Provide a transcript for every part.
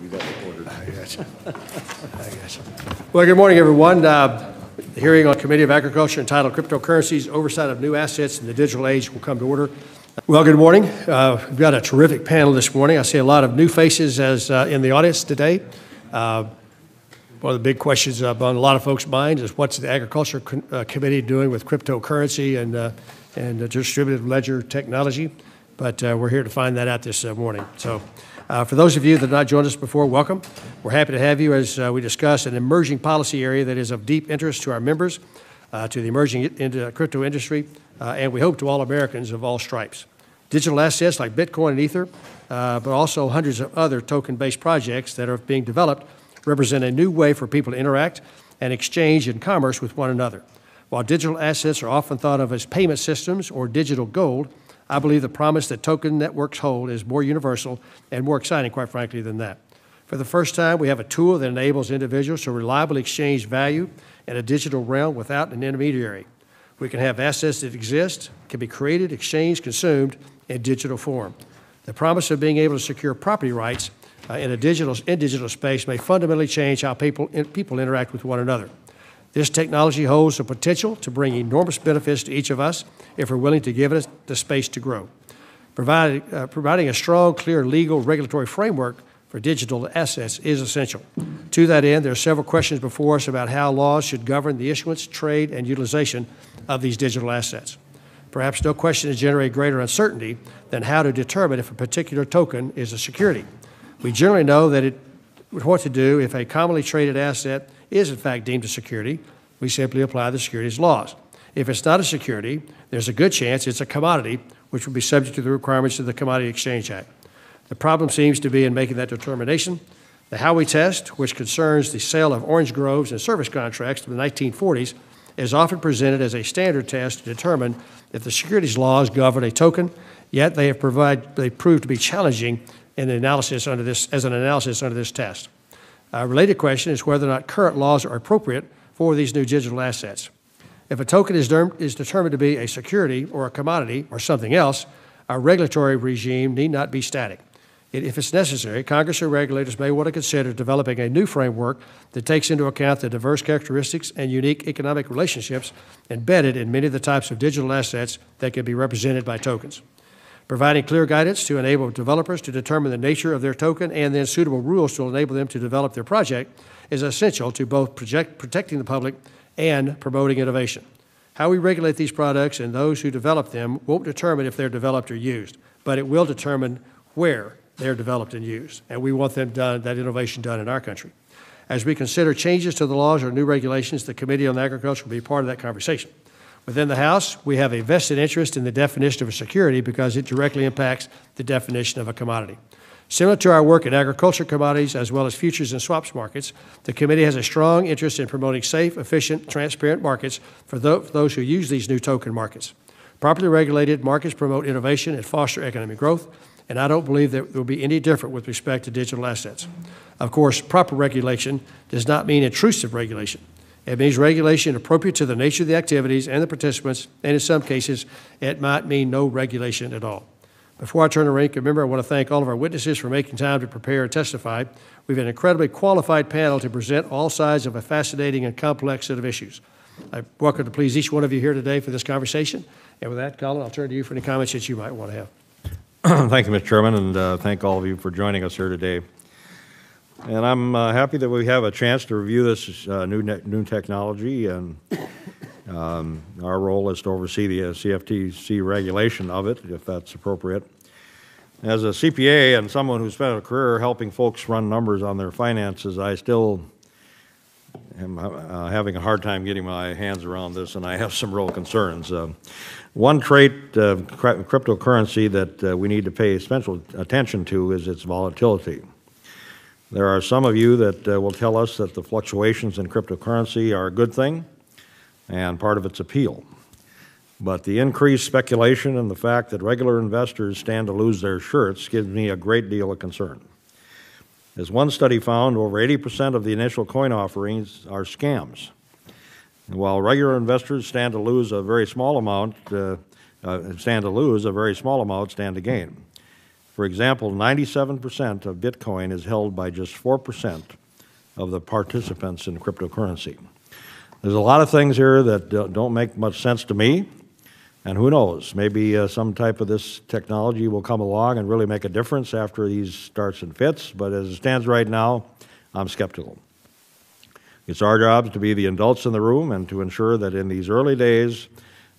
You got recorded. I gotcha. I gotcha. Well, good morning, everyone. The hearing on Committee of Agriculture entitled Cryptocurrencies, Oversight of New Assets in the Digital Age will come to order. Well, good morning. We've got a terrific panel this morning. I see a lot of new faces in the audience today. One of the big questions on a lot of folks' minds is what's the Agriculture Committee doing with cryptocurrency and distributed ledger technology? But we're here to find that out this morning. So for those of you that have not joined us before, welcome. We're happy to have you as we discuss an emerging policy area that is of deep interest to our members, to the emerging crypto industry, and we hope to all Americans of all stripes. Digital assets like Bitcoin and Ether, but also hundreds of other token-based projects that are being developed represent a new way for people to interact and exchange in commerce with one another. While digital assets are often thought of as payment systems or digital gold, I believe the promise that token networks hold is more universal and more exciting, quite frankly, than that. For the first time, we have a tool that enables individuals to reliably exchange value in a digital realm without an intermediary. We can have assets that exist, can be created, exchanged, consumed in digital form. The promise of being able to secure property rights in digital space may fundamentally change how people interact with one another. This technology holds the potential to bring enormous benefits to each of us if we're willing to give it the space to grow. Providing a strong, clear legal regulatory framework for digital assets is essential. To that end, there are several questions before us about how laws should govern the issuance, trade, and utilization of these digital assets. Perhaps no question has generated greater uncertainty than how to determine if a particular token is a security. We generally know what to do if a commonly traded asset is in fact deemed a security. We simply apply the securities laws. If it's not a security, there's a good chance it's a commodity, which would be subject to the requirements of the Commodity Exchange Act. The problem seems to be in making that determination. The Howey test, which concerns the sale of orange groves and service contracts from the 1940s, is often presented as a standard test to determine if the securities laws govern a token, yet they proved to be challenging in the analysis under this test. A related question is whether or not current laws are appropriate for these new digital assets. If a token is determined to be a security or a commodity or something else, our regulatory regime need not be static. If it's necessary, Congress or regulators may want to consider developing a new framework that takes into account the diverse characteristics and unique economic relationships embedded in many of the types of digital assets that can be represented by tokens. Providing clear guidance to enable developers to determine the nature of their token and then suitable rules to enable them to develop their project is essential to both protecting the public and promoting innovation. How we regulate these products and those who develop them won't determine if they're developed or used, but it will determine where they're developed and used, and we want that innovation done in our country. As we consider changes to the laws or new regulations, the Committee on Agriculture will be part of that conversation. Within the House, we have a vested interest in the definition of a security because it directly impacts the definition of a commodity. Similar to our work in agriculture commodities as well as futures and swaps markets, the committee has a strong interest in promoting safe, efficient, transparent markets for those who use these new token markets. Properly regulated markets promote innovation and foster economic growth, and I don't believe that it will be any different with respect to digital assets. Of course, proper regulation does not mean intrusive regulation. It means regulation appropriate to the nature of the activities and the participants, and in some cases, it might mean no regulation at all. Before I turn to rank, remember, I want to thank all of our witnesses for making time to prepare and testify. We have an incredibly qualified panel to present all sides of a fascinating and complex set of issues. I'm welcome to please each one of you here today for this conversation. And with that, Colin, I'll turn to you for any comments that you might want to have. Thank you, Mr. Chairman, and thank all of you for joining us here today. And I'm happy that we have a chance to review this new technology, and our role is to oversee the CFTC regulation of it, if that's appropriate. As a CPA and someone who spent a career helping folks run numbers on their finances, I still am having a hard time getting my hands around this, and I have some real concerns. One trait of cryptocurrency that we need to pay special attention to is its volatility. There are some of you that will tell us that the fluctuations in cryptocurrency are a good thing and part of its appeal. But the increased speculation and the fact that regular investors stand to lose their shirts gives me a great deal of concern. As one study found, over 80% of the initial coin offerings are scams. And while regular investors stand to lose a very small amount, stand to gain. For example, 97% of Bitcoin is held by just 4% of the participants in cryptocurrency. There's a lot of things here that don't make much sense to me, and who knows, maybe some type of this technology will come along and really make a difference after these starts and fits, but as it stands right now, I'm skeptical. It's our job to be the adults in the room and to ensure that in these early days,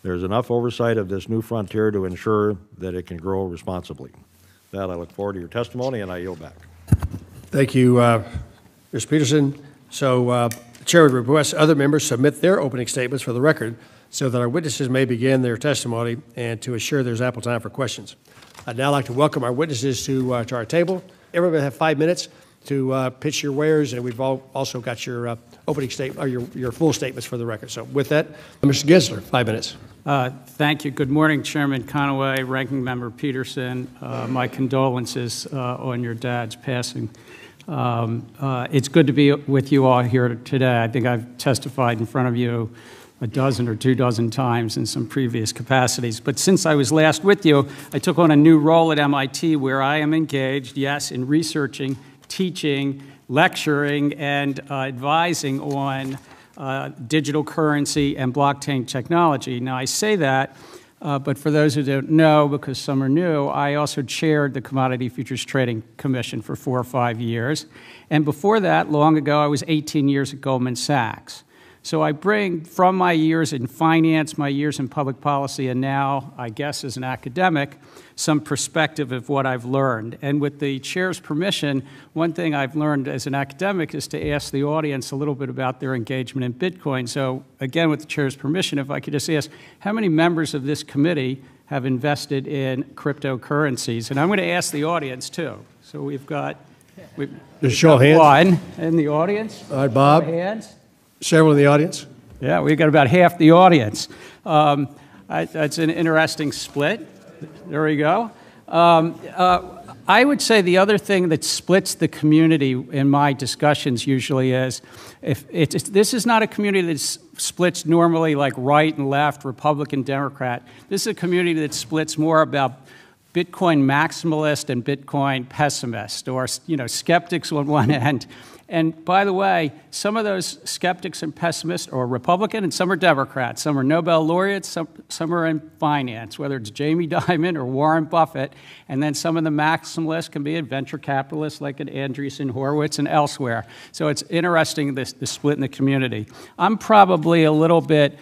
there's enough oversight of this new frontier to ensure that it can grow responsibly. With that, I look forward to your testimony, and I yield back. Thank you, Mr. Peterson. So the chair would request other members submit their opening statements for the record so that our witnesses may begin their testimony and to assure there's ample time for questions. I'd now like to welcome our witnesses to our table. Everyone will have 5 minutes to pitch your wares, and we've also got your opening statement, or your full statements for the record. So with that, Mr. Gensler, 5 minutes. Thank you. Good morning, Chairman Conaway, Ranking Member Peterson. My condolences on your dad's passing. It's good to be with you all here today. I think I've testified in front of you a dozen or 2 dozen times in some previous capacities. But since I was last with you, I took on a new role at MIT where I am engaged, yes, in researching, teaching, lecturing, and advising on digital currency and blockchain technology. Now, I say that, but for those who don't know, because some are new, I also chaired the Commodity Futures Trading Commission for 4 or 5 years. And before that, long ago, I was 18 years at Goldman Sachs. So I bring from my years in finance, my years in public policy, and now, I guess as an academic, some perspective of what I've learned. And with the chair's permission, one thing I've learned as an academic is to ask the audience a little bit about their engagement in Bitcoin. So again, with the chair's permission, if I could just ask, how many members of this committee have invested in cryptocurrencies? And I'm going to ask the audience, too. So we've got Show of hands. One in the audience. All right, Bob. Show of hands. Several in the audience. Yeah, we've got about half the audience. That's an interesting split. There we go. I would say the other thing that splits the community in my discussions usually is, this is not a community that splits normally like right and left, Republican, Democrat. This is a community that splits more about Bitcoin maximalist and Bitcoin pessimist, or skeptics on one end. And by the way, some of those skeptics and pessimists are Republican and some are Democrats. Some are Nobel laureates, some are in finance, whether it's Jamie Dimon or Warren Buffett. And then some of the maximalists can be venture capitalists like at Andreessen Horowitz and elsewhere. So it's interesting, the split in the community. I'm probably a little bit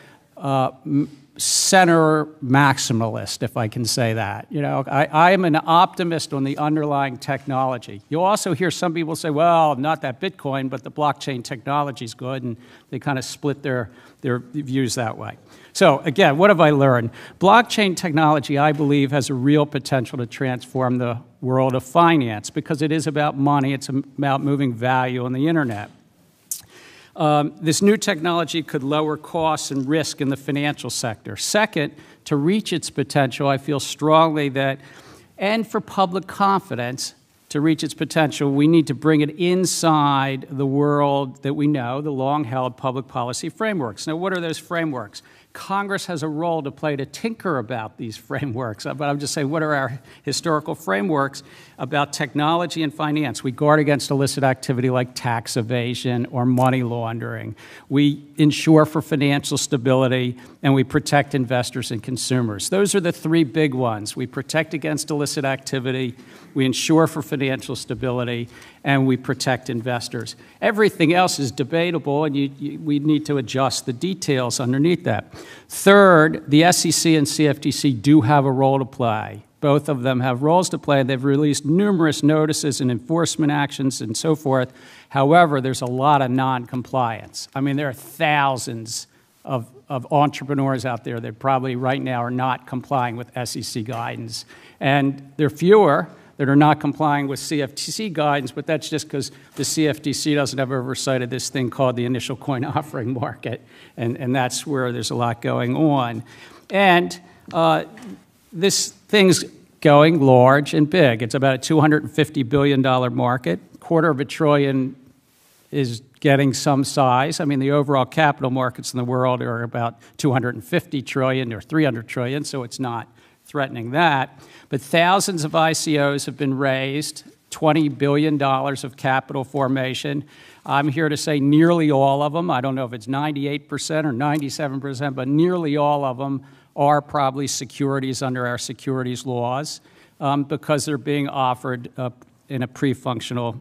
center maximalist, if I can say that. I am an optimist on the underlying technology. You'll also hear some people say, well, not that Bitcoin, but the blockchain technology is good, and they kind of split their views that way. So again, what have I learned? Blockchain technology, I believe, has a real potential to transform the world of finance because it is about money. It's about moving value on the internet. This new technology could lower costs and risk in the financial sector. Second, to reach its potential, I feel strongly that, and for public confidence, to reach its potential, we need to bring it inside the world that we know, the long-held public policy frameworks. Now, what are those frameworks? Congress has a role to play to tinker about these frameworks, but I'm just saying, what are our historical frameworks about technology and finance? We guard against illicit activity like tax evasion or money laundering. We ensure for financial stability, and we protect investors and consumers. Those are the 3 big ones. We protect against illicit activity, we ensure for financial stability, and we protect investors. Everything else is debatable, and we need to adjust the details underneath that. Third, the SEC and CFTC do have a role to play. Both of them have roles to play. They've released numerous notices and enforcement actions and so forth. However, there's a lot of non-compliance. I mean, there are thousands of entrepreneurs out there that probably right now are not complying with SEC guidance. And there are fewer that are not complying with CFTC guidance, but that's just because the CFTC doesn't have oversight of this thing called the initial coin offering market, and that's where there's a lot going on. And this thing's going large and big. It's about a $250 billion market. $250 billion is getting some size. I mean, the overall capital markets in the world are about $250 trillion or $300 trillion, so it's not threatening that. But thousands of ICOs have been raised, $20 billion of capital formation. I'm here to say nearly all of them, I don't know if it's 98% or 97%, but nearly all of them are probably securities under our securities laws because they're being offered in a pre-functional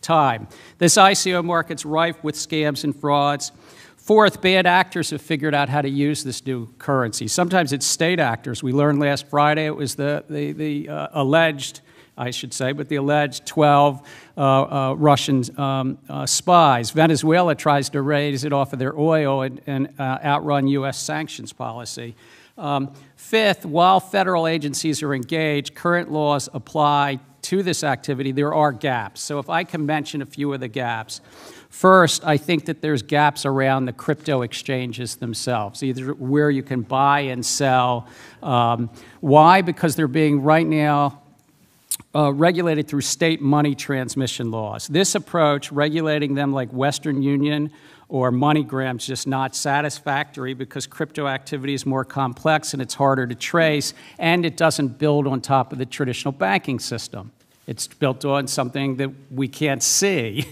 time. This ICO market's rife with scams and frauds. Fourth, bad actors have figured out how to use this new currency. Sometimes it's state actors. We learned last Friday it was the alleged, I should say, but the alleged 12 Russian spies. Venezuela tries to raise it off of their oil and outrun U.S. sanctions policy. Fifth, while federal agencies are engaged, current laws apply to this activity. There are gaps. So if I can mention a few of the gaps. First, I think that there's gaps around the crypto exchanges themselves, either where you can buy and sell. Why? Because they're being right now regulated through state money transmission laws. This approach, regulating them like Western Union or MoneyGram, is just not satisfactory because crypto activity is more complex and it's harder to trace, and it doesn't build on top of the traditional banking system. It's built on something that we can't see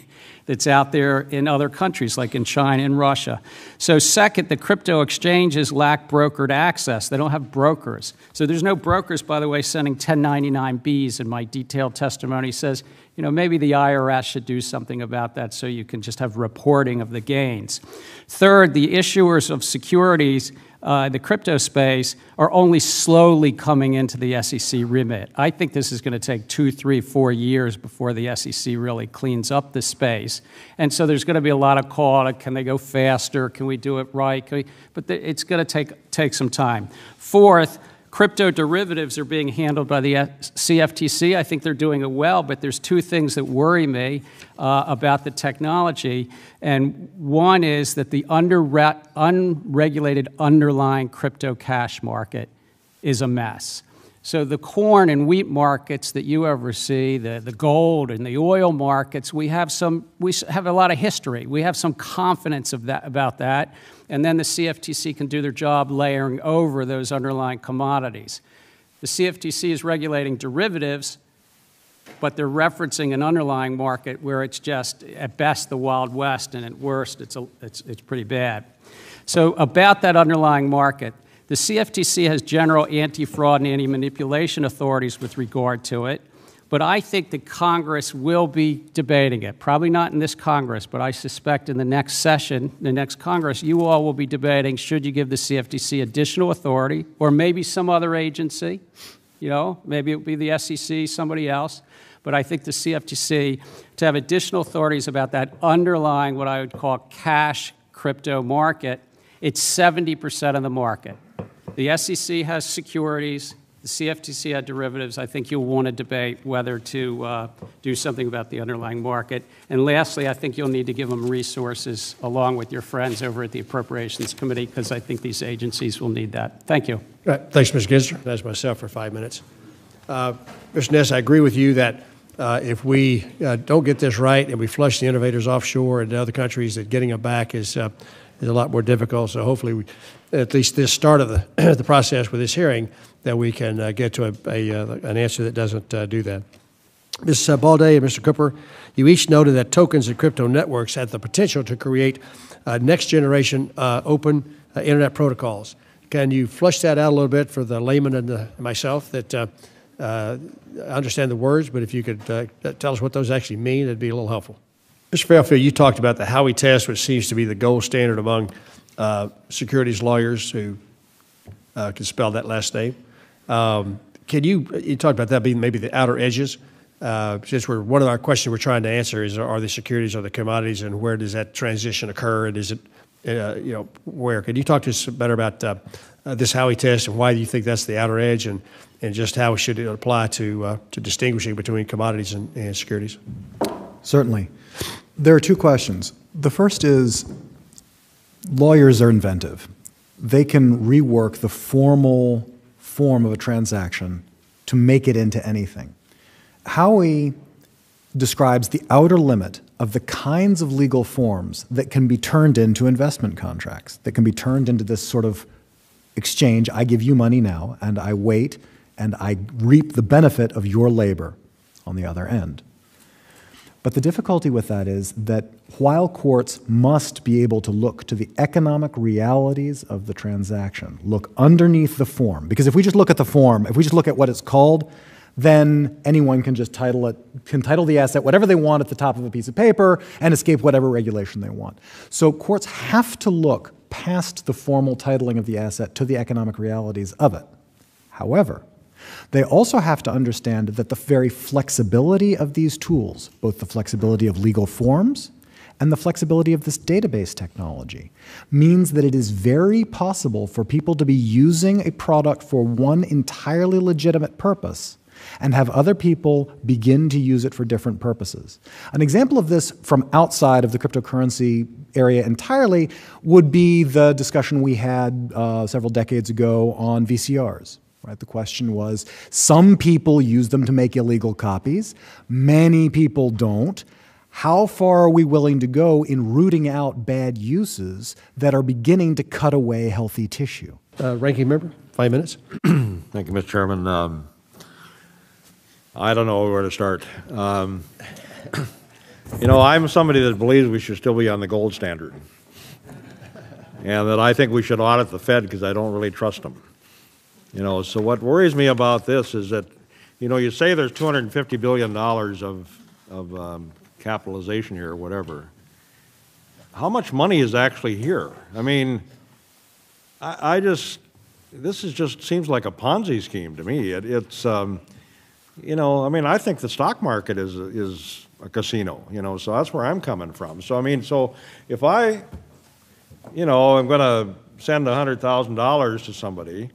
that's out there in other countries, like in China and Russia. So second, the crypto exchanges lack brokered access. They don't have brokers. So there's no brokers, by the way, sending 1099-Bs, and my detailed testimony says, you know, maybe the IRS should do something about that so you can just have reporting of the gains. Third, the issuers of securities, the crypto space, are only slowly coming into the SEC remit. I think this is going to take 2, 3, 4 years before the SEC really cleans up the space. And so there's going to be a lot of call. Can they go faster? Can we do it right? But it's going to take some time. Fourth, crypto derivatives are being handled by the CFTC. I think they're doing it well, but there's two things that worry me about the technology. And one is that the unregulated underlying crypto cash market is a mess. So the corn and wheat markets that you oversee, the gold and the oil markets, we have a lot of history. We have some confidence about that. And then the CFTC can do their job layering over those underlying commodities. The CFTC is regulating derivatives, but they're referencing an underlying market where it's just, at best, the Wild West, and at worst, it's pretty bad. So about that underlying market, the CFTC has general anti-fraud and anti-manipulation authorities with regard to it, but I think that Congress will be debating it. Probably not in this Congress, but I suspect in the next session, the next Congress, you all will be debating, should you give the CFTC additional authority, or maybe some other agency, you know, maybe it would be the SEC, somebody else. But I think the CFTC, to have additional authorities about that underlying, what I would call cash crypto market, it's 70% of the market. The SEC has securities. The CFTC had derivatives. I think you'll want to debate whether to do something about the underlying market. And lastly, I think you'll need to give them resources along with your friends over at the Appropriations Committee, because I think these agencies will need that. Thank you. Thanks, Mr. Ginsler. That's myself for 5 minutes. Mr. Ness, I agree with you that if we don't get this right and we flush the innovators offshore into other countries, that getting them back is a lot more difficult. So hopefully, at least this start of the process with this hearing, that we can get to an answer that doesn't do that. Ms. Balday and Mr. Cooper, you each noted that tokens and crypto networks have the potential to create next-generation open Internet protocols. Can you flush that out a little bit for the layman and myself that understand the words, but if you could tell us what those actually mean, it'd be a little helpful. Mr. Fairfield, you talked about the Howey test, which seems to be the gold standard among securities lawyers who can spell that last name. You talked about that being maybe the outer edges. Since one of our questions we're trying to answer is, are the securities or the commodities, and where does that transition occur, and is it, where? Can you talk to us better about this Howey test and why do you think that's the outer edge, and just how should it apply to distinguishing between commodities and securities? Certainly. There are two questions. The first is, lawyers are inventive. They can rework the formal form of a transaction to make it into anything. Howey describes the outer limit of the kinds of legal forms that can be turned into investment contracts, that can be turned into this sort of exchange. I give you money now, and I wait, and I reap the benefit of your labor on the other end. But the difficulty with that is that while courts must be able to look to the economic realities of the transaction, look underneath the form, because if we just look at the form, if we just look at what it's called, then anyone can just title the asset whatever they want at the top of a piece of paper and escape whatever regulation they want. So courts have to look past the formal titling of the asset to the economic realities of it. However, they also have to understand that the very flexibility of these tools, both the flexibility of legal forms and the flexibility of this database technology, means that it is very possible for people to be using a product for one entirely legitimate purpose and have other people begin to use it for different purposes. An example of this from outside of the cryptocurrency area entirely would be the discussion we had several decades ago on VCRs. Right? The question was, some people use them to make illegal copies, many people don't. How far are we willing to go in rooting out bad uses that are beginning to cut away healthy tissue? Ranking member, 5 minutes. Thank you, Mr. Chairman. I don't know where to start. You know, I'm somebody that believes we should still be on the gold standard, and that I think we should audit the Fed because I don't really trust them. You know, so what worries me about this is that, you know, you say there's $250 billion of capitalization here or whatever. How much money is actually here? I mean, this just seems like a Ponzi scheme to me. It's you know, I mean, I think the stock market is a casino, you know, so that's where I'm coming from. So, I mean, so if I, you know, I'm going to send $100,000 to somebody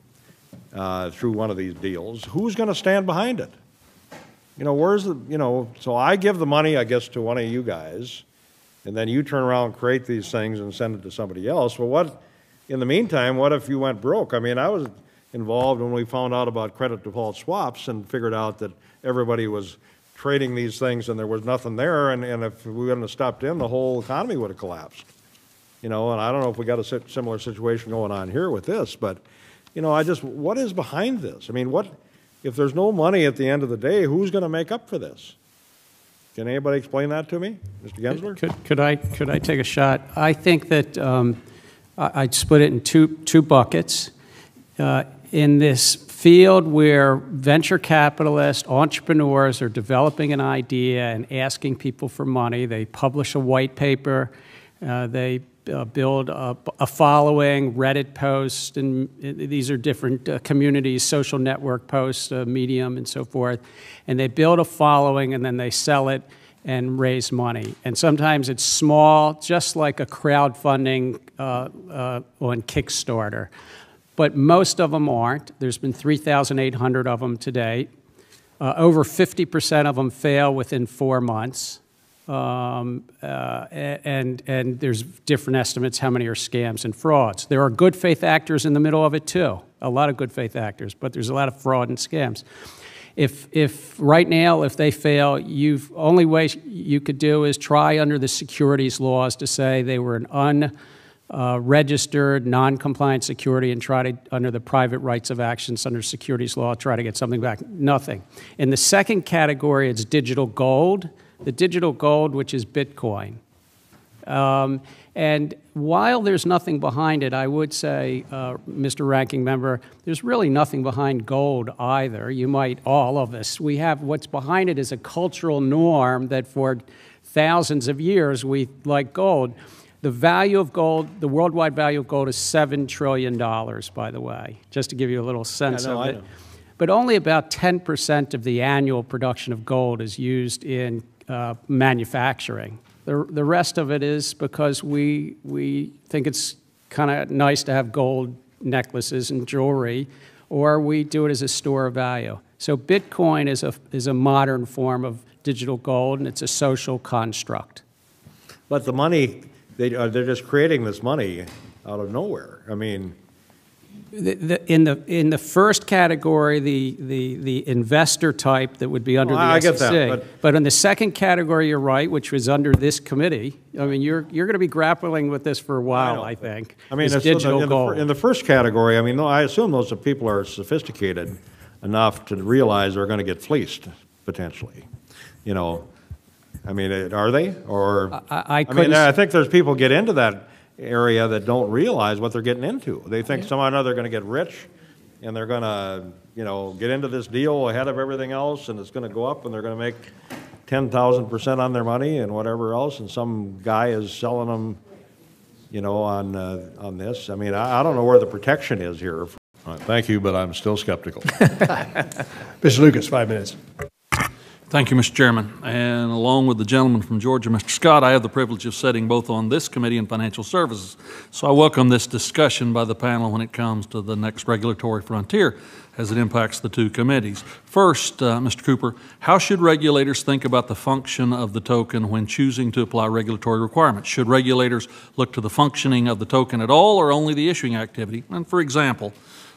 through one of these deals, who's going to stand behind it? You know, where's the, you know, so I give the money, I guess, to one of you guys, and then you turn around and create these things and send it to somebody else. Well, what, in the meantime, what if you went broke? I mean, I was involved when we found out about credit default swaps and figured out that everybody was trading these things and there was nothing there, and if we wouldn't have stepped in, the whole economy would have collapsed. You know, and I don't know if we got a similar situation going on here with this, but, you know, what is behind this? I mean, if there's no money at the end of the day, who's going to make up for this? Can anybody explain that to me? Mr. Gensler? Could I take a shot? I think that I'd split it in two buckets. In this field where venture capitalists, entrepreneurs are developing an idea and asking people for money, they publish a white paper, they build a following, Reddit posts, and these are different communities, social network posts, Medium, and so forth, and they build a following and then they sell it and raise money. And sometimes it's small, just like a crowdfunding on Kickstarter. But most of them aren't. There's been 3,800 of them to date. Over 50% of them fail within 4 months. And there's different estimates how many are scams and frauds. There are good faith actors in the middle of it too, a lot of good faith actors, but there's a lot of fraud and scams. If right now, if they fail, only way you could do is try under the securities laws to say they were an unregistered, non-compliant security and try to, under the private rights of actions under securities law, try to get something back. Nothing. In the second category, it's digital gold. The digital gold, which is Bitcoin. And while there's nothing behind it, I would say, Mr. Ranking Member, there's really nothing behind gold either. You might, all of us, we have, what's behind it is a cultural norm that for thousands of years we like gold. The value of gold, the worldwide value of gold is $7 trillion, by the way, just to give you a little sense of it. But only about 10% of the annual production of gold is used in manufacturing. The rest of it is because we think it's kind of nice to have gold necklaces and jewelry, or we do it as a store of value. So Bitcoin is a modern form of digital gold, and it's a social construct. But the money, they're just creating this money out of nowhere. I mean, In the first category, the investor type that would be under the I SEC. get that, but in the second category, you're right, which was under this committee. I mean, you're going to be grappling with this for a while, I think. I mean, this digital gold. in the first category, I mean, I assume those people are sophisticated enough to realize they're going to get fleeced, potentially. You know, I mean, are they? Or I think there's people get into that area that don't realize what they're getting into. They think somehow or another they're going to get rich, and they're going to, you know, get into this deal ahead of everything else, and it's going to go up, and they're going to make 10,000% on their money and whatever else, and some guy is selling them, you know, on this. I mean, I don't know where the protection is here. All right, thank you, but I'm still skeptical. Mr. Lucas, 5 minutes. Thank you, Mr. Chairman. And along with the gentleman from Georgia, Mr. Scott, I have the privilege of sitting both on this committee and financial services. So I welcome this discussion by the panel when it comes to the next regulatory frontier as it impacts the two committees. First, Mr. Cooper, how should regulators think about the function of the token when choosing to apply regulatory requirements? Should regulators look to the functioning of the token at all or only the issuing activity? And for example,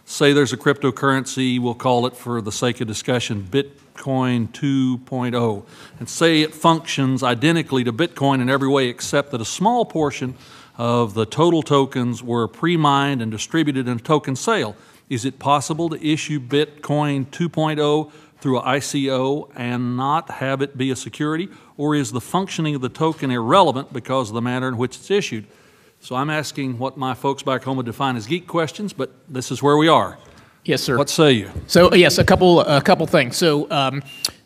say there's a cryptocurrency, we'll call it for the sake of discussion, Bitcoin 2.0, and say it functions identically to Bitcoin in every way except that a small portion of the total tokens were pre-mined and distributed in a token sale. Is it possible to issue Bitcoin 2.0 through an ICO and not have it be a security, or is the functioning of the token irrelevant because of the manner in which it's issued? So I'm asking what my folks back home would define as geek questions, but this is where we are. Yes, sir. What say you? So yes, a couple things. So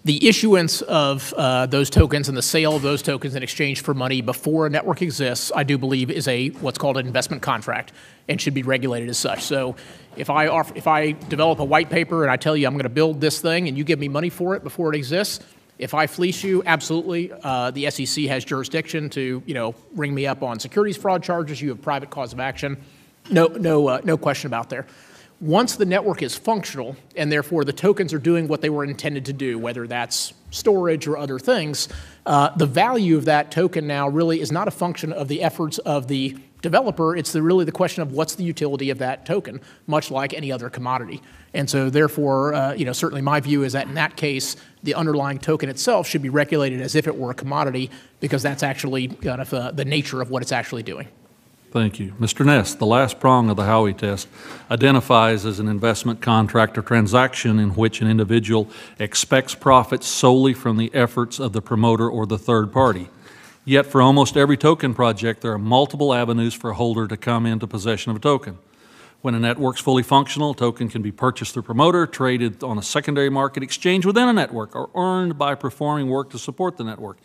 the issuance of those tokens and the sale of those tokens in exchange for money before a network exists, I do believe, is what's called an investment contract and should be regulated as such. So if I develop a white paper and I tell you I'm going to build this thing and you give me money for it before it exists, if I fleece you, absolutely, the SEC has jurisdiction to, you know, ring me up on securities fraud charges. You have private cause of action. No question about there. Once the network is functional and therefore the tokens are doing what they were intended to do, whether that's storage or other things, the value of that token now really is not a function of the efforts of the developer. It's really the question of what's the utility of that token, much like any other commodity. And so therefore, you know, certainly my view is that in that case, the underlying token itself should be regulated as if it were a commodity because that's actually kind of the nature of what it's actually doing. Thank you. Mr. Ness, the last prong of the Howey test identifies as an investment contract or transaction in which an individual expects profits solely from the efforts of the promoter or the third party. Yet for almost every token project, there are multiple avenues for a holder to come into possession of a token. When a network's fully functional, a token can be purchased through a promoter, traded on a secondary market, exchanged within a network, or earned by performing work to support the network.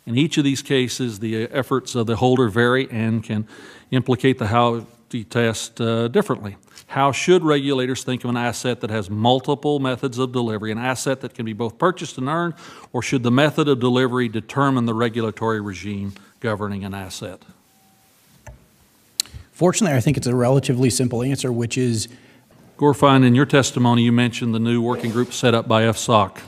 In each of these cases, the efforts of the holder vary and can implicate the Howey test differently. How should regulators think of an asset that has multiple methods of delivery, an asset that can be both purchased and earned, or should the method of delivery determine the regulatory regime governing an asset? Fortunately, I think it's a relatively simple answer, which is... Gorfine, in your testimony, you mentioned the new working group set up by FSOC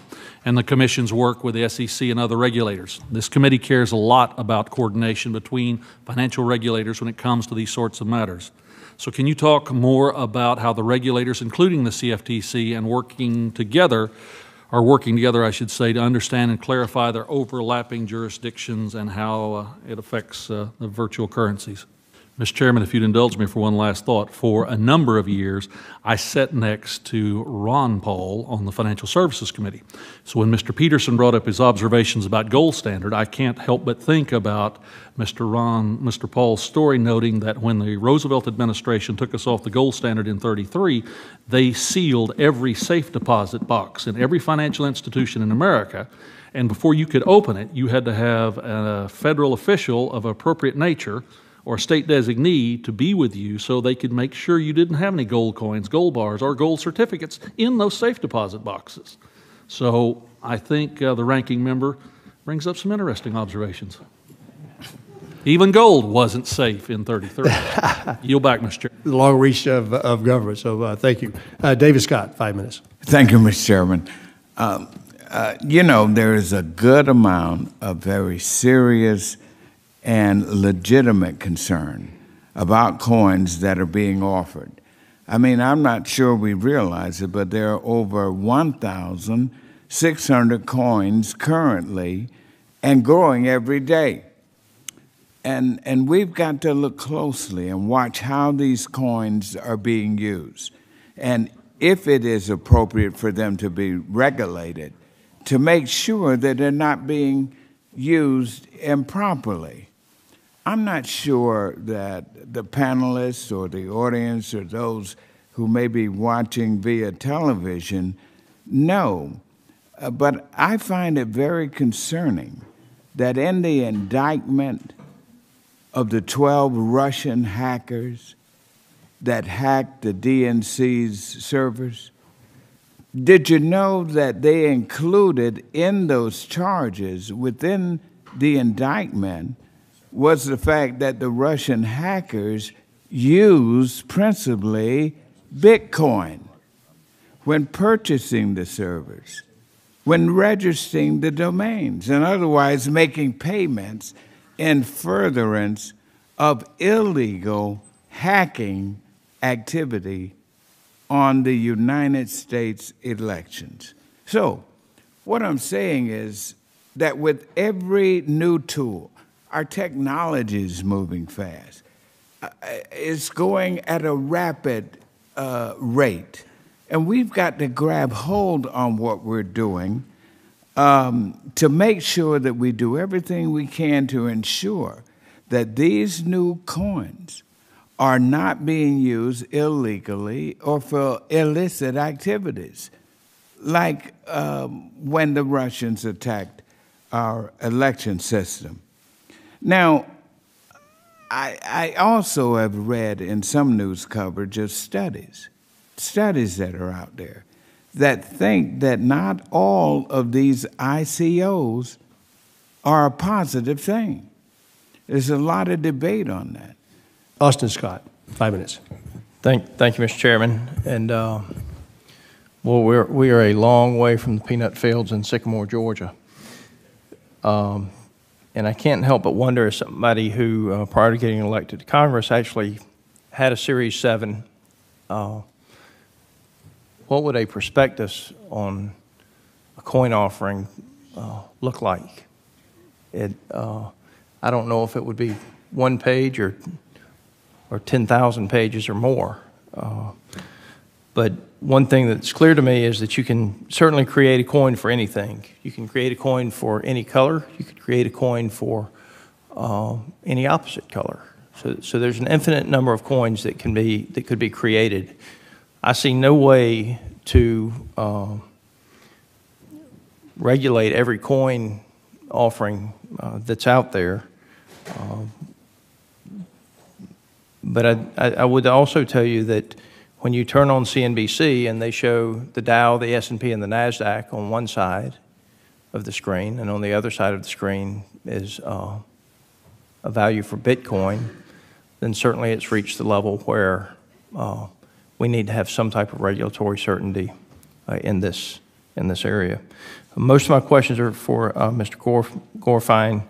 and the Commission's work with the SEC and other regulators. This committee cares a lot about coordination between financial regulators when it comes to these sorts of matters. So can you talk more about how the regulators, including the CFTC, and working together, I should say, to understand and clarify their overlapping jurisdictions and how it affects the virtual currencies? Mr. Chairman, if you'd indulge me for one last thought, for a number of years, I sat next to Ron Paul on the Financial Services Committee. So when Mr. Peterson brought up his observations about gold standard, I can't help but think about Mr. Paul's story, noting that when the Roosevelt administration took us off the gold standard in '33, they sealed every safe deposit box in every financial institution in America. And before you could open it, you had to have a federal official of appropriate nature or a state designee to be with you so they could make sure you didn't have any gold coins, gold bars, or gold certificates in those safe deposit boxes. So I think the ranking member brings up some interesting observations. Even gold wasn't safe in '33. Yield back, Mr. Chair. The long reach of government, so thank you. David Scott, 5 minutes. Thank you, Mr. Chairman. You know, there is a good amount of very serious and legitimate concern about coins that are being offered. I mean, I'm not sure we realize it, but there are over 1,600 coins currently and growing every day. And we've got to look closely and watch how these coins are being used. And if it is appropriate for them to be regulated, to make sure that they're not being used improperly. I'm not sure that the panelists or the audience or those who may be watching via television know, but I find it very concerning that in the indictment of the 12 Russian hackers that hacked the DNC's servers, did you know that they included in those charges within the indictment was the fact that the Russian hackers used principally Bitcoin when purchasing the servers, when registering the domains, and otherwise making payments in furtherance of illegal hacking activity on the United States elections. So what I'm saying is that with every new tool, our technology is moving fast. It's going at a rapid rate. And we've got to grab hold on what we're doing to make sure that we do everything we can to ensure that these new coins are not being used illegally or for illicit activities, like when the Russians attacked our election system. Now, I also have read in some news coverage of studies that are out there that think that not all of these ICOs are a positive thing. There's a lot of debate on that. Austin Scott, 5 minutes. Thank you, Mr. Chairman. And well, we are a long way from the peanut fields in Sycamore, Georgia. And I can't help but wonder, as somebody who, prior to getting elected to Congress, actually had a Series 7, what would a prospectus on a coin offering look like? I don't know if it would be 1 page or 10,000 pages or more. But one thing that's clear to me is that you can certainly create a coin for anything. You can create a coin for any color. You could create a coin for any opposite color. So there's an infinite number of coins that could be created. I see no way to regulate every coin offering that's out there. But I would also tell you that when you turn on CNBC and they show the Dow, the S&P, and the NASDAQ on one side of the screen, and on the other side of the screen is a value for Bitcoin, then certainly it's reached the level where we need to have some type of regulatory certainty in this area. Most of my questions are for Mr. Gorfine.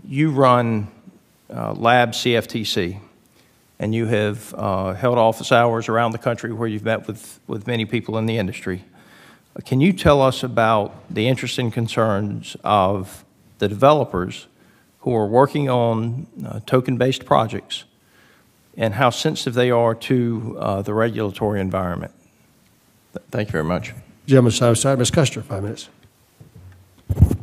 You run Lab CFTC, and you have held office hours around the country where you've met with many people in the industry. Can you tell us about the interests and concerns of the developers who are working on token-based projects and how sensitive they are to the regulatory environment? Thank you very much. Gentleman's time aside. Ms. Custer, 5 minutes.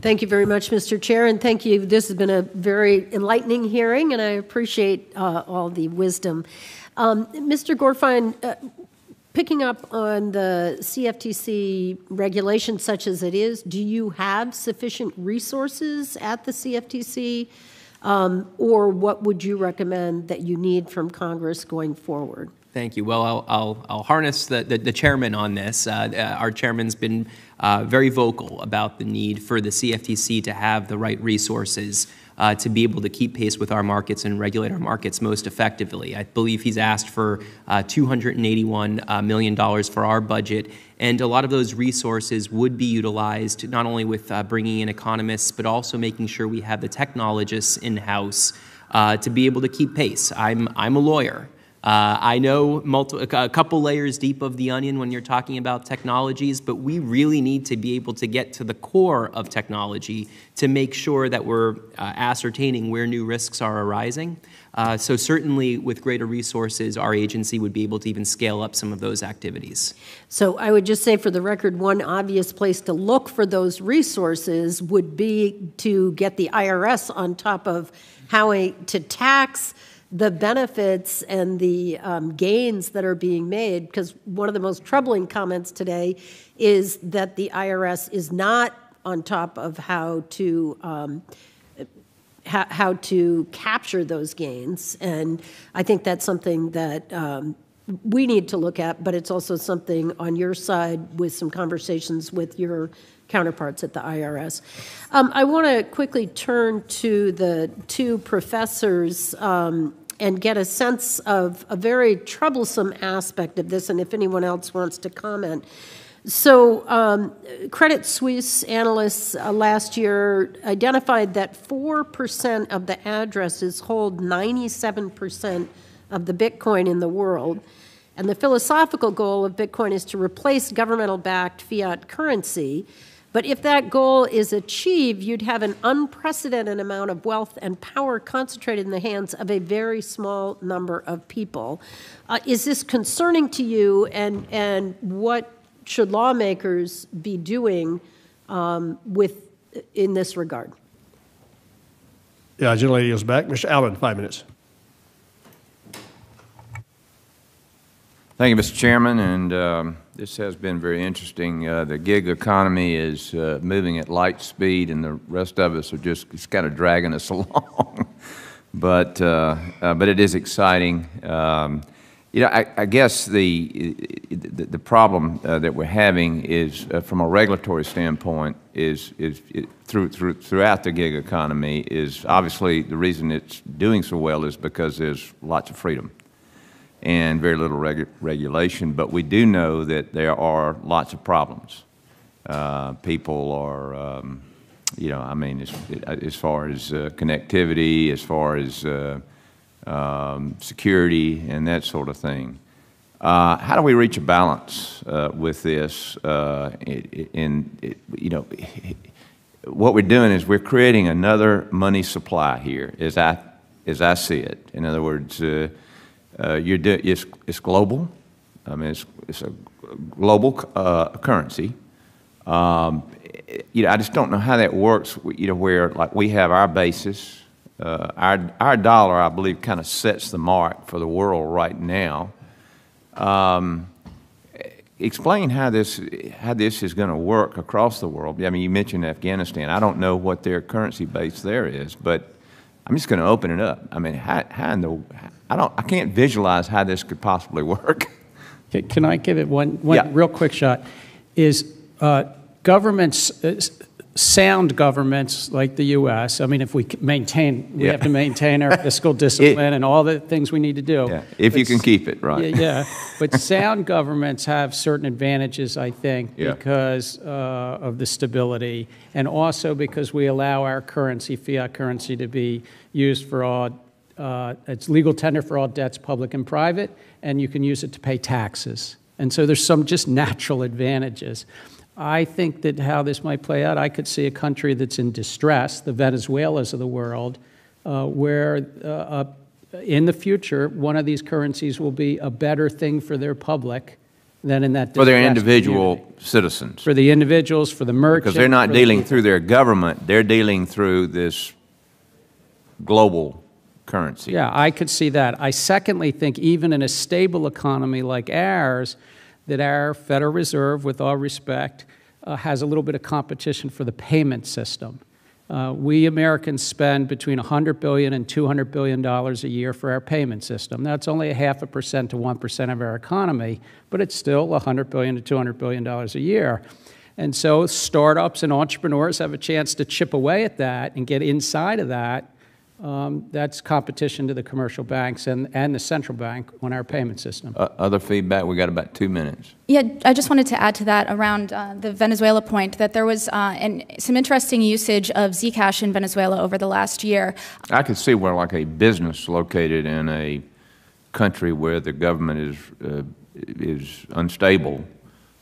Thank you very much, Mr. Chair, and thank you. This has been a very enlightening hearing, and I appreciate all the wisdom. Mr. Gorfine, picking up on the CFTC regulation such as it is, do you have sufficient resources at the CFTC, or what would you recommend that you need from Congress going forward? Thank you. Well, I'll harness the chairman on this. Our chairman's been very vocal about the need for the CFTC to have the right resources to be able to keep pace with our markets and regulate our markets most effectively. I believe he's asked for $281 million for our budget, and a lot of those resources would be utilized not only with bringing in economists, but also making sure we have the technologists in-house to be able to keep pace. I'm a lawyer. I know a couple layers deep of the onion when you're talking about technologies, but we really need to be able to get to the core of technology to make sure that we're ascertaining where new risks are arising. So certainly with greater resources, our agency would be able to even scale up some of those activities. So I would just say for the record, one obvious place to look for those resources would be to get the IRS on top of how to tax the benefits and the gains that are being made, because one of the most troubling comments today is that the IRS is not on top of how to capture those gains. And I think that's something that we need to look at, but it's also something on your side with some conversations with your counterparts at the IRS. I want to quickly turn to the two professors and get a sense of a very troublesome aspect of this, and if anyone else wants to comment. So Credit Suisse analysts last year identified that 4% of the addresses hold 97% of the Bitcoin in the world. And the philosophical goal of Bitcoin is to replace governmental-backed fiat currency. But if that goal is achieved, you'd have an unprecedented amount of wealth and power concentrated in the hands of a very small number of people. Is this concerning to you, and what should lawmakers be doing in this regard? Yeah, gentlelady goes back. Mr. Allen, 5 minutes. Thank you, Mr. Chairman, and this has been very interesting. The gig economy is moving at light speed, and the rest of us are just kind of dragging us along. But it is exciting. I guess the problem that we're having is, from a regulatory standpoint, is throughout the gig economy, is obviously the reason it's doing so well is because there's lots of freedom and very little regulation. But we do know that there are lots of problems. People are, as far as connectivity, as far as security and that sort of thing. How do we reach a balance with this? What we're doing is we're creating another money supply here, as I see it. In other words, it's global. I mean, it's a global currency. I just don't know how that works. Where like we have our basis. Our dollar, I believe, kind of sets the mark for the world right now. Explain how this is going to work across the world. I mean, you mentioned Afghanistan. I don't know what their currency base there is, but I'm just going to open it up. I mean, I can't visualize how this could possibly work. Can I give it one Yeah. real quick shot? Is governments, sound governments like the U.S., I mean, if we we have to maintain our fiscal discipline and all the things we need to do. Yeah, if you can keep it, right. Yeah, but sound governments have certain advantages, I think, because of the stability, and also because we allow our currency, fiat currency, to be used for all, it's legal tender for all debts, public and private, and you can use it to pay taxes. And so there's some just natural advantages. I think that how this might play out, I could see a country that's in distress, the Venezuelas of the world, where in the future, one of these currencies will be a better thing for their public than in that for their individual community. citizens. For the individuals, for the merchants. Because they're not dealing through their government, they're dealing through this global currency. Yeah, I could see that. I secondly think even in a stable economy like ours, that our Federal Reserve, with all respect, has a little bit of competition for the payment system. We Americans spend between $100 billion and $200 billion a year for our payment system. That's only 0.5% to 1% of our economy, but it's still $100 billion to $200 billion a year. And so startups and entrepreneurs have a chance to chip away at that and get inside of that. That's competition to the commercial banks and the central bank on our payment system. Other feedback? We got about 2 minutes. Yeah, I just wanted to add to that around the Venezuela point that there was some interesting usage of Zcash in Venezuela over the last year. I could see where like a business located in a country where the government is unstable,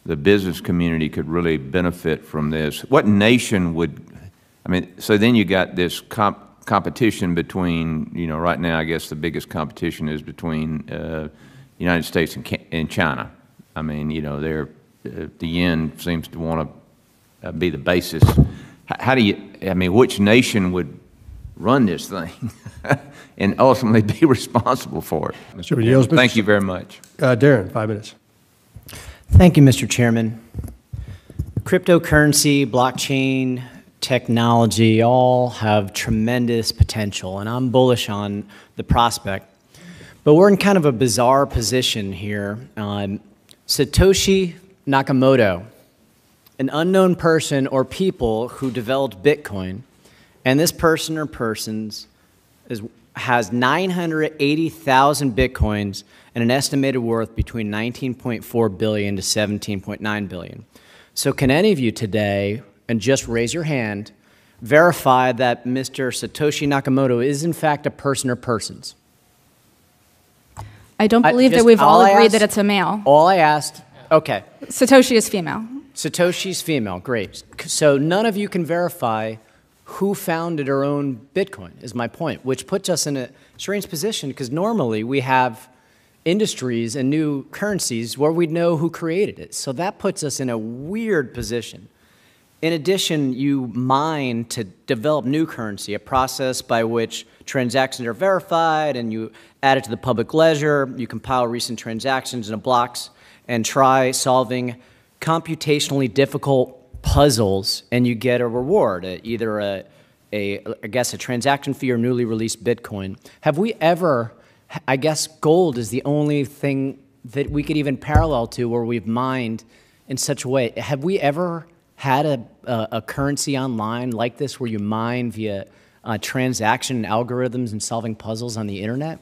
the business community could really benefit from this. What nation would, I mean, so then you got this competition between, you know, right now I guess the biggest competition is between United States and China. I mean, you know, the yen seems to want to be the basis. How do you, I mean, which nation would run this thing and ultimately be responsible for it? Thank you very much. Darren, 5 minutes. Thank you, Mr. Chairman. Cryptocurrency, blockchain, technology all have tremendous potential, and I'm bullish on the prospect. But we're in kind of a bizarre position here. Satoshi Nakamoto, an unknown person or people who developed Bitcoin, and this person or persons has 980,000 Bitcoins and an estimated worth between 19.4 billion to 17.9 billion. So can any of you today, and just raise your hand, verify that Mr. Satoshi Nakamoto is in fact a person or persons? I don't believe that we've all agreed that it's a male. All I asked, okay. Satoshi is female. Satoshi's female, great. So none of you can verify who founded or owned Bitcoin, is my point, which puts us in a strange position because normally we have industries and new currencies where we know who created it. So that puts us in a weird position. In addition, you mine to develop new currency, a process by which transactions are verified and you add it to the public ledger, you compile recent transactions into blocks and try solving computationally difficult puzzles and you get a reward, either I guess a transaction fee or newly released Bitcoin. Have we ever, I guess gold is the only thing that we could even parallel to where we've mined in such a way. Have we ever had a currency online like this where you mine via transaction algorithms and solving puzzles on the internet?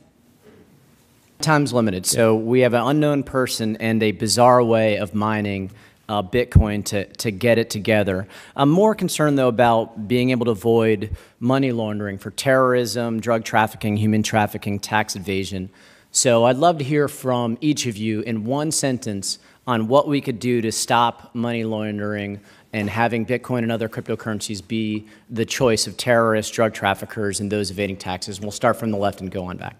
Time's limited, so we have an unknown person and a bizarre way of mining Bitcoin to get it together. I'm more concerned, though, about being able to avoid money laundering for terrorism, drug trafficking, human trafficking, tax evasion. So I'd love to hear from each of you in one sentence on what we could do to stop money laundering and having Bitcoin and other cryptocurrencies be the choice of terrorists, drug traffickers, and those evading taxes. And we'll start from the left and go on back.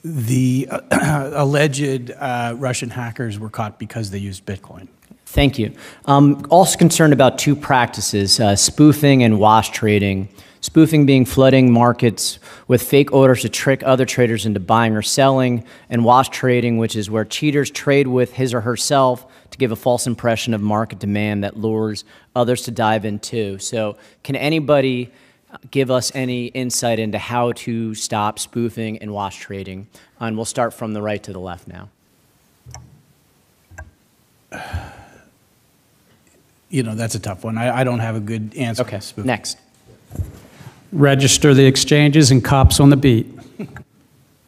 The alleged Russian hackers were caught because they used Bitcoin. Thank you. Also concerned about two practices, spoofing and wash trading. Spoofing being flooding markets with fake orders to trick other traders into buying or selling, and wash trading, which is where cheaters trade with his or herself to give a false impression of market demand that lures others to dive into. So can anybody give us any insight into how to stop spoofing and wash trading? And we'll start from the right to the left now. You know, that's a tough one. I don't have a good answer. Okay, next. Register the exchanges and cops on the beat.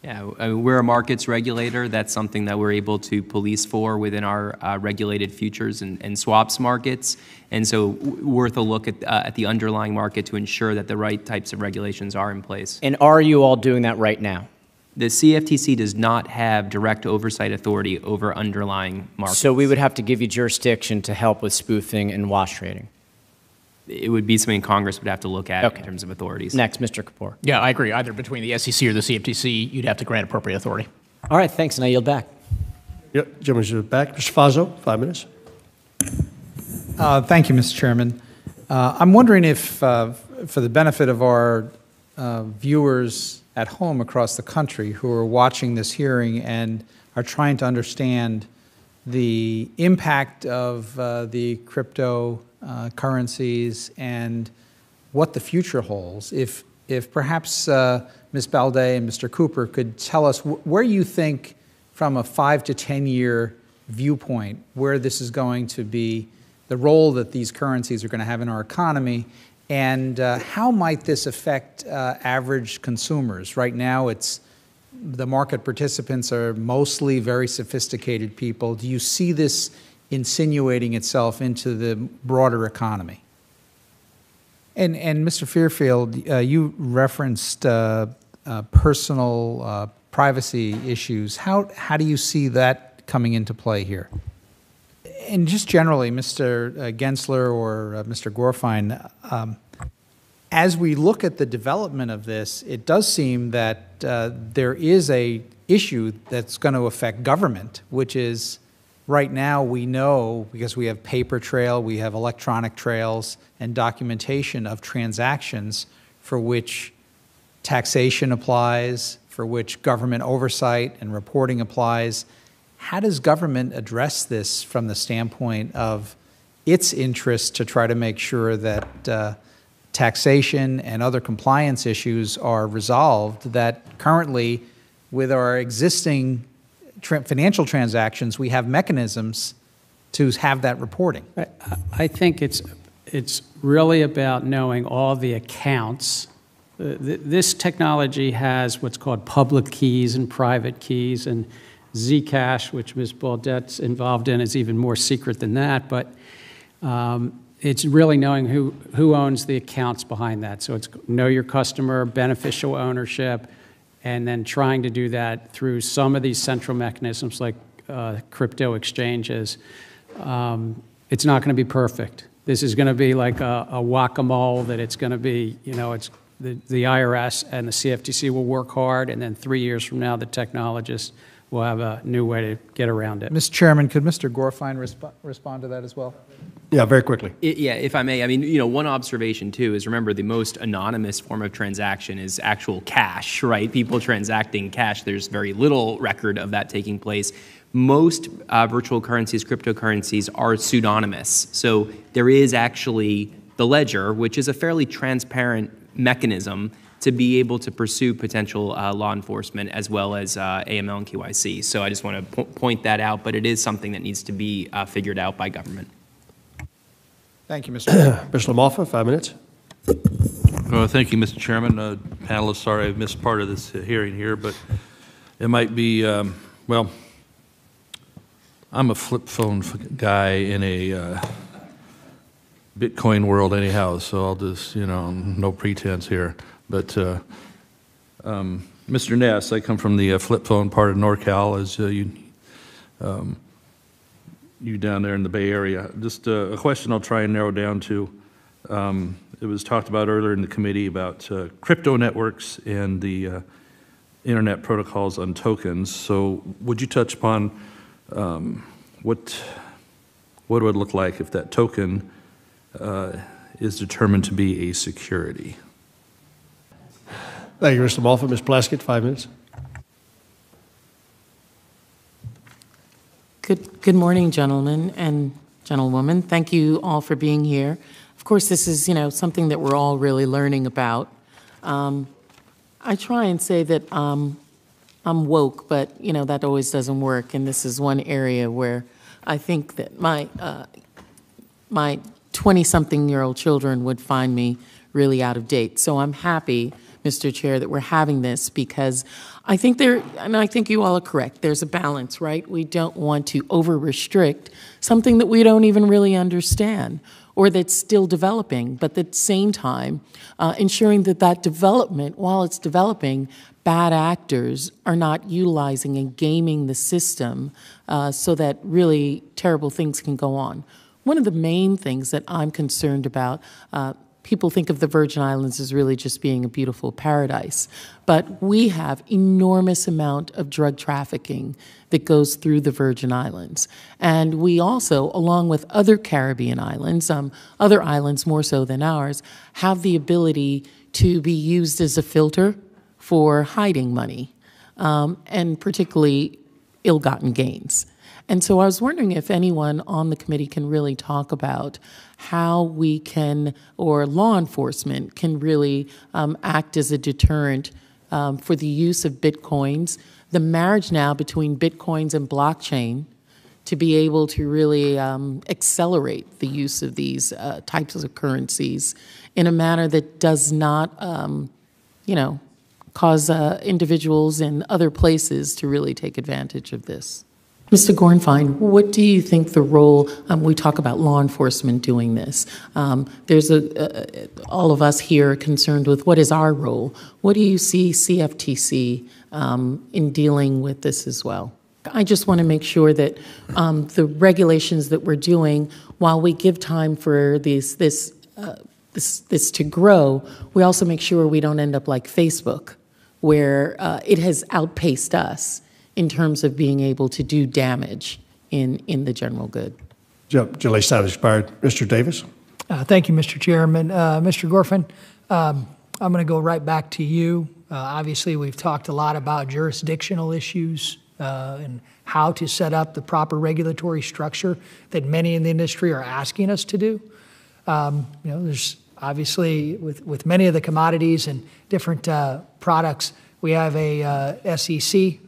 Yeah, I mean, we're a markets regulator. That's something that we're able to police for within our regulated futures and swaps markets. And so worth a look at the underlying market to ensure that the right types of regulations are in place. And are you all doing that right now? The CFTC does not have direct oversight authority over underlying markets. So we would have to give you jurisdiction to help with spoofing and wash trading. It would be something Congress would have to look at in terms of authorities. Next, Mr. Kapoor. Yeah, I agree. Either between the SEC or the CFTC, you'd have to grant appropriate authority. All right, thanks, and I yield back. Yep, gentleman's back. Mr. Fazo, 5 minutes. Thank you, Mr. Chairman. I'm wondering if, for the benefit of our viewers at home across the country who are watching this hearing and are trying to understand the impact of the crypto currencies and what the future holds, if perhaps Ms. Balday and Mr. Cooper could tell us where you think, from a 5 to 10 year viewpoint, where this is going to be, the role that these currencies are going to have in our economy, and how might this affect average consumers? Right now, the market participants are mostly very sophisticated people. Do you see this insinuating itself into the broader economy? And Mr. Fairfield, you referenced personal privacy issues. How do you see that coming into play here? And just generally, Mr. Gensler or Mr. Gorfine, as we look at the development of this, it does seem that there is a issue that's going to affect government, which is right now we know, because we have paper trail, we have electronic trails and documentation of transactions for which taxation applies, for which government oversight and reporting applies. How does government address this from the standpoint of its interest to try to make sure that taxation and other compliance issues are resolved, that currently with our existing financial transactions, we have mechanisms to have that reporting? I think it's really about knowing all the accounts. This technology has what's called public keys and private keys, and Zcash, which Ms. Baudette's involved in, is even more secret than that. But it's really knowing who owns the accounts behind that. So it's know your customer, beneficial ownership, and then trying to do that through some of these central mechanisms like crypto exchanges. It's not going to be perfect. This is going to be like a whack-a-mole, that it's going to be, it's the IRS and the CFTC will work hard, and then 3 years from now, the technologists will have a new way to get around it. Mr. Chairman, could Mr. Gorfine respond to that as well? Yeah, very quickly. Yeah, if I may. I mean, one observation, too, is remember the most anonymous form of transaction is actual cash, right? People transacting cash. There's very little record of that taking place. Most virtual currencies, cryptocurrencies, are pseudonymous. So there is actually the ledger, which is a fairly transparent mechanism to be able to pursue potential law enforcement as well as AML and KYC. So I just want to point that out, but it is something that needs to be figured out by government. Thank you, Mr. Mr. LaMalfa, 5 minutes. Thank you, Mr. Chairman. Panelists, sorry I missed part of this hearing here, but it might be, well, I'm a flip phone guy in a Bitcoin world anyhow, so I'll just, no pretense here. But Mr. Ness, I come from the flip phone part of NorCal, as you down there in the Bay Area. Just a question I'll try and narrow down to. It was talked about earlier in the committee about crypto networks and the internet protocols on tokens. So would you touch upon what it would look like if that token is determined to be a security? Thank you, Mr. Malfa. Ms. Plaskett, 5 minutes. Good morning, gentlemen and gentlewomen. Thank you all for being here. Of course, this is, something that we're all really learning about. I try and say that I'm woke, but, that always doesn't work. And this is one area where I think that my 20-something-year-old children would find me really out of date. So I'm happy, Mr. Chair, that we're having this, because I think and I think you all are correct, there's a balance, right? We don't want to over-restrict something that we don't even really understand or that's still developing, but at the same time, ensuring that development, while it's developing, bad actors are not utilizing and gaming the system so that really terrible things can go on. One of the main things that I'm concerned about, people think of the Virgin Islands as really just being a beautiful paradise, but we have enormous amount of drug trafficking that goes through the Virgin Islands. And we also, along with other Caribbean islands, other islands more so than ours, have the ability to be used as a filter for hiding money, and particularly ill-gotten gains. And so I was wondering if anyone on the committee can really talk about how we can, or law enforcement can really act as a deterrent for the use of Bitcoins, the marriage now between Bitcoins and blockchain, to be able to really accelerate the use of these types of currencies in a manner that does not, cause individuals in other places to really take advantage of this. Mr. Gornfine, what do you think the role, we talk about law enforcement doing this. There's all of us here are concerned with what is our role. What do you see CFTC in dealing with this as well? I just want to make sure that the regulations that we're doing, while we give time for this to grow, we also make sure we don't end up like Facebook, where it has outpaced us in terms of being able to do damage in the general good. Julie, time expired. Mr. Davis. Thank you, Mr. Chairman. Mr. Gorfin, I'm going to go right back to you. Obviously, we've talked a lot about jurisdictional issues and how to set up the proper regulatory structure that many in the industry are asking us to do. There's obviously with many of the commodities and different products, we have a SEC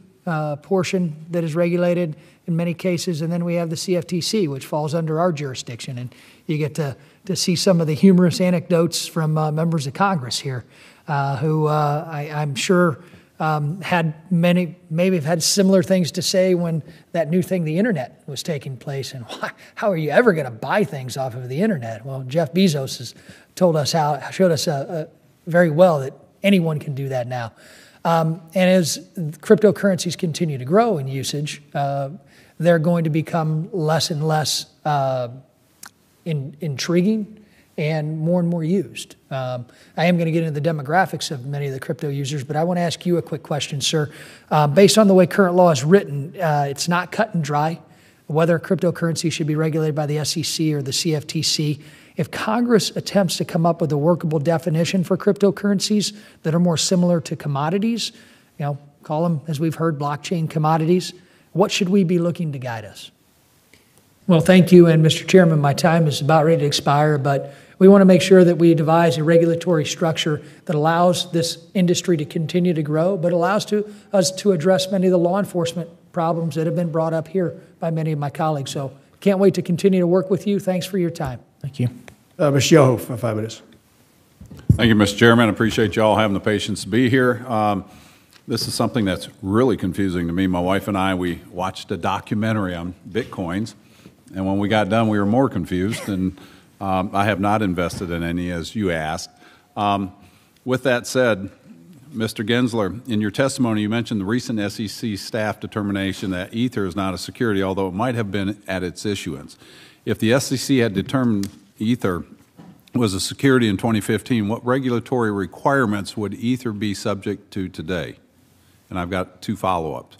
portion that is regulated in many cases, and then we have the CFTC, which falls under our jurisdiction. And you get to see some of the humorous anecdotes from members of Congress here, who I'm sure maybe have had similar things to say when that new thing, the internet, was taking place. And how are you ever going to buy things off of the internet? Well, Jeff Bezos has showed us very well that anyone can do that now. And as cryptocurrencies continue to grow in usage, they're going to become less and less intriguing and more used. I am going to get into the demographics of many of the crypto users, but I want to ask you a quick question, sir. Based on the way current law is written, it's not cut and dry whether cryptocurrency should be regulated by the SEC or the CFTC. If Congress attempts to come up with a workable definition for cryptocurrencies that are more similar to commodities, call them, as we've heard, blockchain commodities, what should we be looking to guide us? Well, thank you, and Mr. Chairman, my time is about ready to expire, but we want to make sure that we devise a regulatory structure that allows this industry to continue to grow, but allows us to address many of the law enforcement problems that have been brought up here by many of my colleagues. So can't wait to continue to work with you. Thanks for your time. Thank you. Mr. Yoho, for 5 minutes. Thank you, Mr. Chairman. I appreciate you all having the patience to be here. This is something that's really confusing to me. My wife and I, we watched a documentary on Bitcoins, and when we got done, we were more confused, and I have not invested in any, as you asked. With that said, Mr. Gensler, in your testimony, you mentioned the recent SEC staff determination that Ether is not a security, although it might have been at its issuance. If the SEC had determined Ether was a security in 2015, what regulatory requirements would Ether be subject to today? And I've got 2 follow-ups.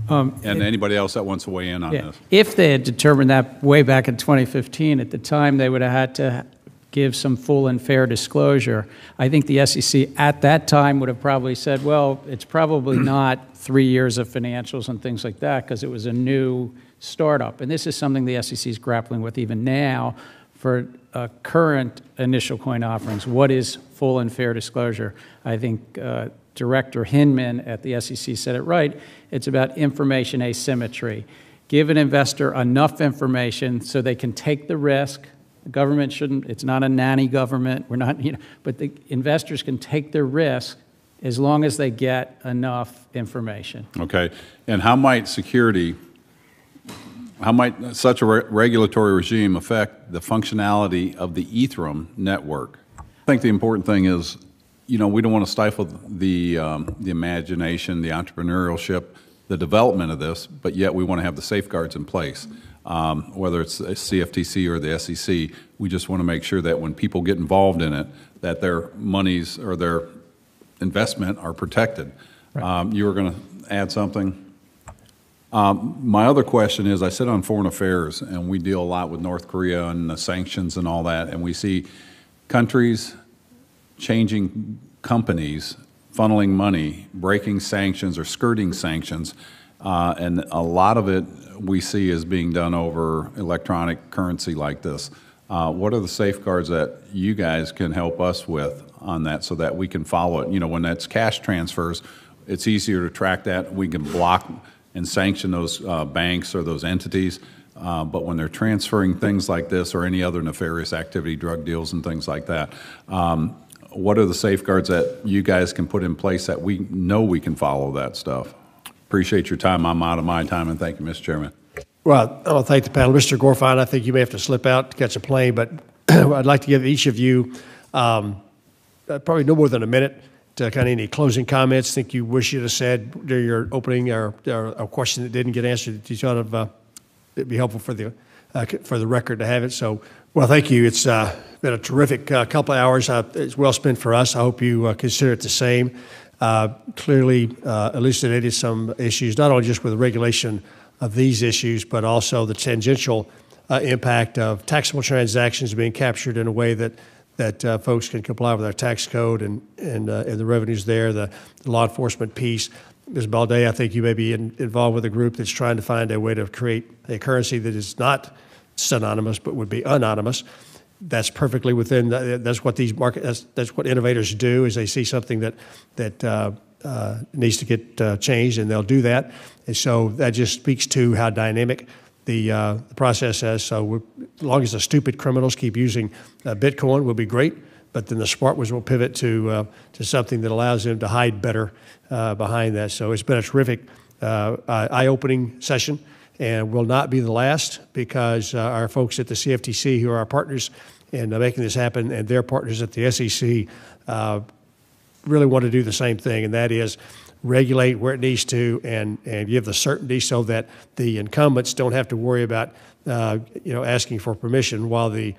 And anybody else that wants to weigh in on this? If they had determined that way back in 2015, at the time they would have had to give some full and fair disclosure. I think the SEC at that time would have probably said, well, it's probably not 3 years of financials and things like that because it was a new startup. And this is something the SEC is grappling with even now for current initial coin offerings. What is full and fair disclosure? I think Director Hinman at the SEC said it right. It's about information asymmetry. Give an investor enough information so they can take the risk. The government shouldn't, it's not a nanny government. We're not, but the investors can take the risk as long as they get enough information. Okay. And how might such a regulatory regime affect the functionality of the Ethereum network? I think the important thing is, we don't want to stifle the imagination, the entrepreneurship, the development of this, but yet we want to have the safeguards in place. Whether it's the CFTC or the SEC, we just want to make sure that when people get involved in it, that their monies or their investment are protected. Right. You were going to add something? My other question is, I sit on Foreign Affairs, and we deal a lot with North Korea and the sanctions and all that, and we see countries changing companies, funneling money, breaking sanctions or skirting sanctions, and a lot of it we see is being done over electronic currency like this. What are the safeguards that you guys can help us with on that so that we can follow it? When that's cash transfers, it's easier to track that. We can block and sanction those banks or those entities. But when they're transferring things like this or any other nefarious activity, drug deals and things like that, what are the safeguards that you guys can put in place that we know we can follow that stuff? Appreciate your time. I'm out of my time, and thank you, Mr. Chairman. Well, I want to thank the panel. Mr. Gorfine, I think you may have to slip out to catch a plane, but I'd like to give each of you probably no more than a minute to kind of any closing comments, think you wish you'd have said during your opening, or a question that didn't get answered that you thought of it'd be helpful for the record to have it. So, well, thank you. It's been a terrific couple of hours. It's well spent for us. I hope you consider it the same. Clearly elucidated some issues, not only just with the regulation of these issues, but also the tangential impact of taxable transactions being captured in a way that folks can comply with our tax code and the revenues there, the law enforcement piece. Ms. Balday, I think you may be involved with a group that's trying to find a way to create a currency that is not synonymous but would be anonymous. That's perfectly within. That's what these that's what innovators do. Is they see something that needs to get changed, and they'll do that. And so that just speaks to how dynamic the process is. So as long as the stupid criminals keep using Bitcoin, will be great. But then the smart ones will pivot to something that allows them to hide better behind that. So it's been a terrific, eye-opening session, and will not be the last, because our folks at the CFTC, who are our partners in making this happen, and their partners at the SEC, really want to do the same thing, and that is regulate where it needs to and give the certainty so that the incumbents don't have to worry about asking for permission while the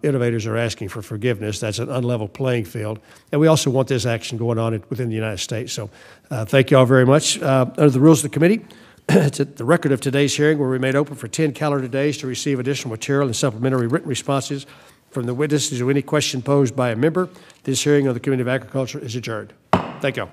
innovators are asking for forgiveness. That's an unlevel playing field. And we also want this action going on within the United States. So thank you all very much. Under the rules of the committee, the record of today's hearing will remain open for 10 calendar days to receive additional material and supplementary written responses from the witnesses to any question posed by a member. This hearing of the Committee of Agriculture is adjourned. Thank you all.